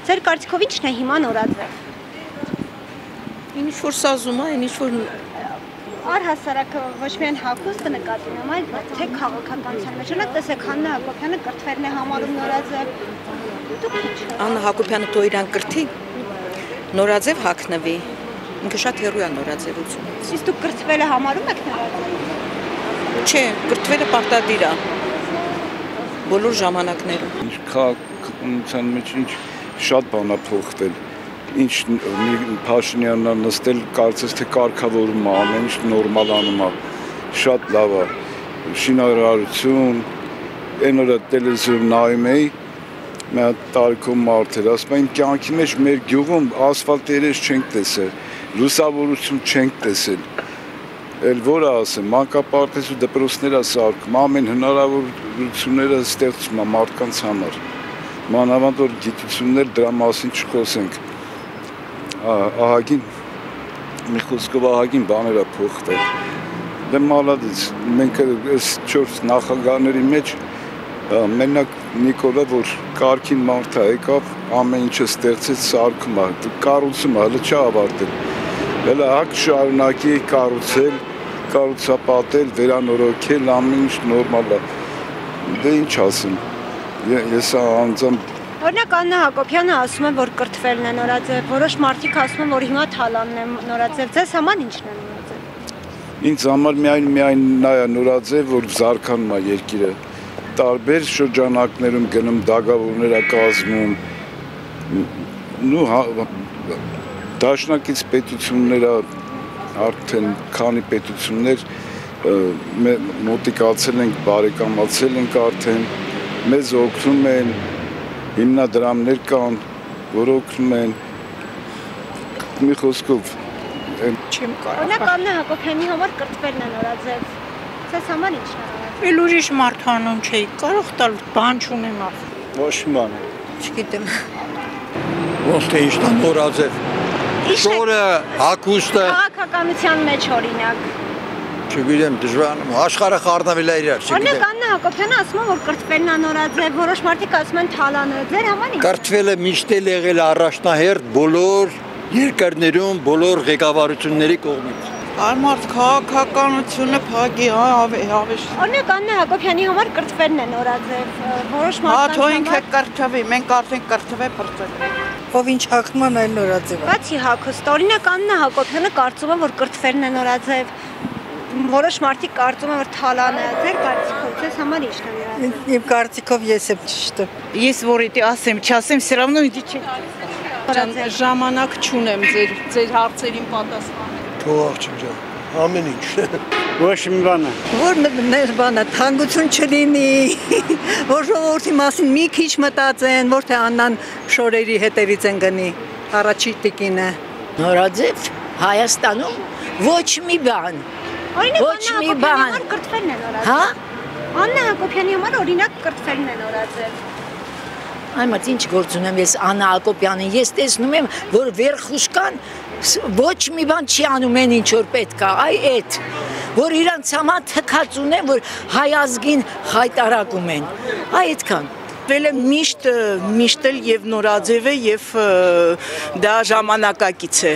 Ձեր կարծիքով ի՞նչն է հիմա նորաձև։ Ինչ որ սազում է, ինչ որ Առհասարակ ոչ միայն հագուստը նկատի ունեմ, այլ թե քաղաքականության մեջ տեսեք Աննա Հակոբյանը կրթվելն է համարում նորաձև։ Դուք ինչ։ Աննա Հակոբյանը թող իրան կրթի, նորաձև հագնվի։ Ինքը շատ հեռու է նորաձևությունից։ Իսկ դուք կրթվելը համարում եք նորաձև։ Չէ, կրթվելը պարտադիր է։ Բոլոր ժամանակներում։ Ինչ քաղաքականության մեջ ինչ շատ բան է փոխվել։ Ինչ Փաշինյանն նստել կարծես թե կարգավորում է, ամեն ինչ նորմալ անում է, շատ լավ է, շինարարություն, այն օրը տելևիզիոն նայում էի, մի հատ տարիքում մարդ էր, ասում եմ կյանքի մեջ մեր գյուղում ասֆալտ երես չենք տեսել, լուսավորություն չենք տեսել, էլ որը ասեմ, մանկապարտեզ ու դպրոցներ է սարքում, ամեն հնարավորությունները ստեղծում է մարդկանց համար, մանավանդ որ գիտություններ դրա մասին չխոսենք։ Ահագին, մի խոսքով ահագին բաներ է փոխվել։ Դե մալադից, մենք այս 4 նախագահների մեջ մենակ Նիկոլը, որ կարգին մարդ է եկավ, ամեն ինչը ստեղծեց սարքում է, կառուցում է, հələ չի ավարտել։ Հələ հակ շարունակի կառուցել, կառուցապատել, վերանորոգել, ամեն ինչ նորմալ է։ Դե ինչ ասեմ, ես անձամբ Օրինակ Աննա Հակոբյանը ասում է, որ կրթվելն է նորաձև, որոշ մարդիկ ասում են, որ հիմա թալանն է նորաձև, ձեզ համար ի՞նչն է նորաձև։ Ինձ համար միայն նա է նորաձև, որ զարգանում է երկիրը։ Տարբեր շրջանակներում գնում դագավորներ է կազմում, դաշնակից պետությունները արդեն քանի պետություններ մոտիկացել ենք, բարեկամացել ենք արդեն, մեզ օգնում են հիմնադրամներ կան, որ օգնում են, մի խոսքով չեմ կարող։ Օրինակ Աննա Հակոբյանի համար կրթվելն է նորաձև, ձեզ համար ի՞նչն է նորաձև։ Էլ ուրիշ մարդ հանուն չէի կարող տալ, բան չունեմ ախ։ Ոչ մի բան։ Չգիտեմ։ Ոնց թե ինչն է նորաձև։ Շորը, հագուստը, Քաղաքականության մեջ օրինակ։ չգիտեմ, դժվար, աշխարհը խառնվել է իրար, Օրինակ չգիտեմ։ Աննա Հակոբյանը ասում է, որ կրթվելն է նորաձև, որոշ մարդիկ ասում են թալանը, ձեր համար ի՞նչ։ Կրթվելը միշտ էլ եղել առաջնահերթ բոլոր երկրներում, բոլոր ղեկավարությունների կողմից։ Արմարդ քաղաքականությունը փագի հավես։ Օրինակ Աննա Հակոբյանի համար կրթվելն է նորաձև, որոշ Հա, թող մարդկանց ինքը համար։ կրթվի, մենք արդեն կրթվե բրծել։ Ով ինչ հագնում է, այլ նորաձև է։ Բացի հագուստ, օրինակ Աննա Հակոբյանը կարծում է, որ կրթվելն է նորաձև, որոշ մարդիկ կարծում են, որ թալանը է, ձեր կարծիքով, ձեզ համար ի՞նչն է նորաձև։ Իմ կարծիքով ես եմ ճիշտը։ Ես որ իդի ասեմ, չասեմ, все равно իդի չի։ Ժամանակ չունեմ ձեր հարցերին պատասխանել։ Թող աղջիկ ջան, ամեն ինչ։ Ոչ մի բան է։ Որ ներ բանը, թանկություն չլինի, որ ժողովրդի մասին մի քիչ մտածեն, որ թե Աննան շորերի հետևից են գնի, առաջի տիկինը։ Նորաձև Հայաստանում ոչ մի բան։ Օրինակ Ոչ Աննա մի Հակոբյանի բան։ համար կրթվելն է նորաձև։ Հա։ Աննա Հակոբյանի համար օրինակ կրթվելն է նորաձև։ Այմած ինչ գործ ունեմ ես Աննա Հակոբյանին, ես տեսնում եմ, որ վերխուժկան ոչ մի բան չի անում են ինչ որ պետք է, այ այդ, որ իրանց համար թքած ունեն, որ հայ ազգին հայտարարում են, այ այդքան։ Վելը միշտ էլ եւ նորաձև է եւ դա ժամանակակից է։